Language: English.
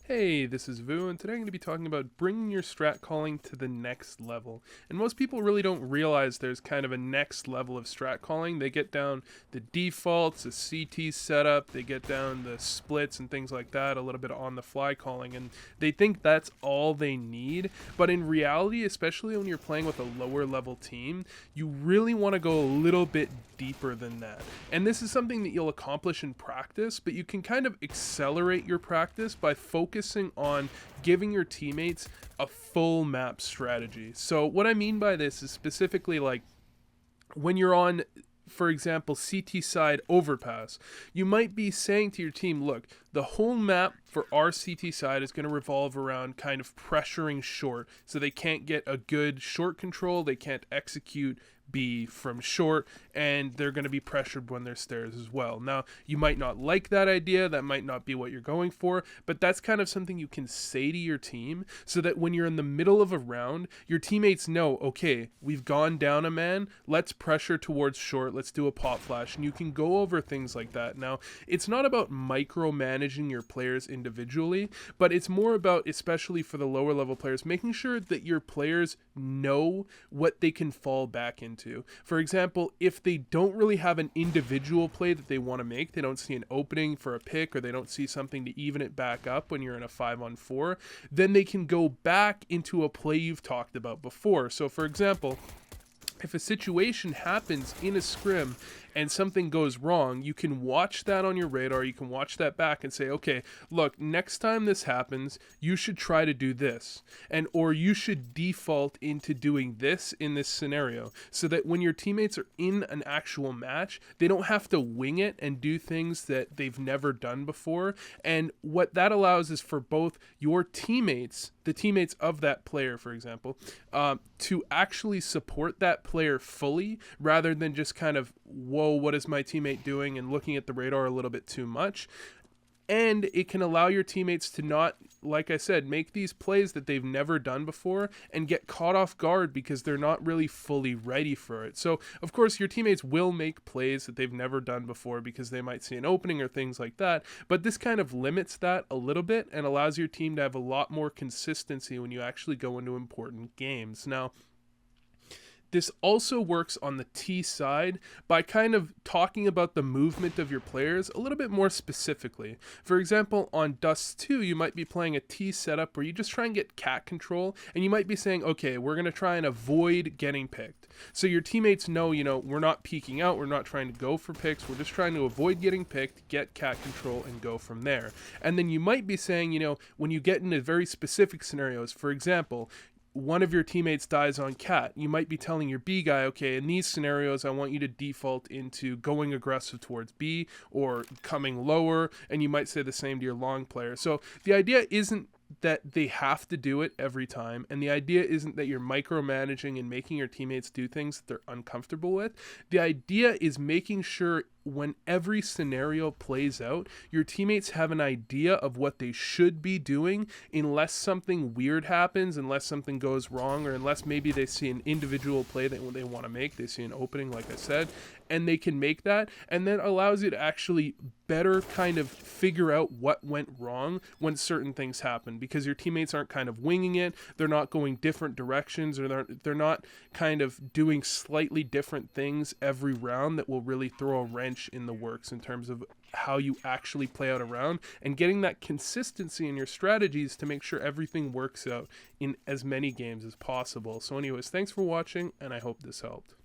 Hey, this is Vu, and today I'm going to be talking about bringing your strat calling to the next level. And most people really don't realize there's kind of a next level of strat calling. They get down the defaults, the CT setup, they get down the splits and things like that, a little bit of on the fly calling, and they think that's all they need. But in reality, especially when you're playing with a lower level team, you really want to go a little bit deeper than that. And this is something that you'll accomplish in practice, but you can kind of accelerate your practice by focusing on giving your teammates a full map strategy. So what I mean by this is specifically like when you're on, for example, CT side overpass, you might be saying to your team, look, the whole map for our CT side is going to revolve around kind of pressuring short, so they can't get a good short control, they can't execute B from short, and they're going to be pressured when they're stairs as well. Now, you might not like that idea, that might not be what you're going for, but that's kind of something you can say to your team so that when you're in the middle of a round, your teammates know, okay, we've gone down a man, let's pressure towards short, let's do a pop flash, and you can go over things like that. Now, it's not about micromanaging your players individually, but it's more about, especially for the lower level players, making sure that your players know what they can fall back into. For example, if they don't really have an individual play that they want to make, they don't see an opening for a pick, or they don't see something to even it back up when you're in a 5-on-4, then they can go back into a play you've talked about before. So for example, if a situation happens in a scrim and something goes wrong, you can watch that on your radar, you can watch that back and say, okay, look, next time this happens, you should try to do this. And or you should default into doing this in this scenario, so that when your teammates are in an actual match, they don't have to wing it and do things that they've never done before. And what that allows is for both your teammates, the teammates of that player, for example, to actually support that player fully, rather than just kind of, whoa, what is my teammate doing, and looking at the radar a little bit too much. And it can allow your teammates to not, like I said, make these plays that they've never done before and get caught off guard because they're not really fully ready for it. So, of course, your teammates will make plays that they've never done before because they might see an opening or things like that. But this kind of limits that a little bit and allows your team to have a lot more consistency when you actually go into important games. Now, this also works on the T side by kind of talking about the movement of your players a little bit more specifically. For example, on Dust 2, you might be playing a T setup where you just try and get cat control, and you might be saying, okay, we're going to try and avoid getting picked. So your teammates know, we're not peeking out, we're not trying to go for picks, we're just trying to avoid getting picked, get cat control, and go from there. And then you might be saying, when you get into very specific scenarios, for example, one of your teammates dies on cat, you might be telling your B guy, okay, in these scenarios, I want you to default into going aggressive towards B or coming lower, and you might say the same to your long player. So the idea isn't that they have to do it every time, and the idea isn't that you're micromanaging and making your teammates do things that they're uncomfortable with. The idea is making sure when every scenario plays out, your teammates have an idea of what they should be doing, unless something weird happens, unless something goes wrong, or unless maybe they see an individual play that they want to make, they see an opening, like I said, and they can make that, and then allows you to actually better kind of figure out what went wrong when certain things happen, because your teammates aren't kind of winging it, they're not going different directions, or they're not kind of doing slightly different things every round that will really throw a wrench in the works in terms of how you actually play out a round, and getting that consistency in your strategies to make sure everything works out in as many games as possible. So anyways, thanks for watching, and I hope this helped.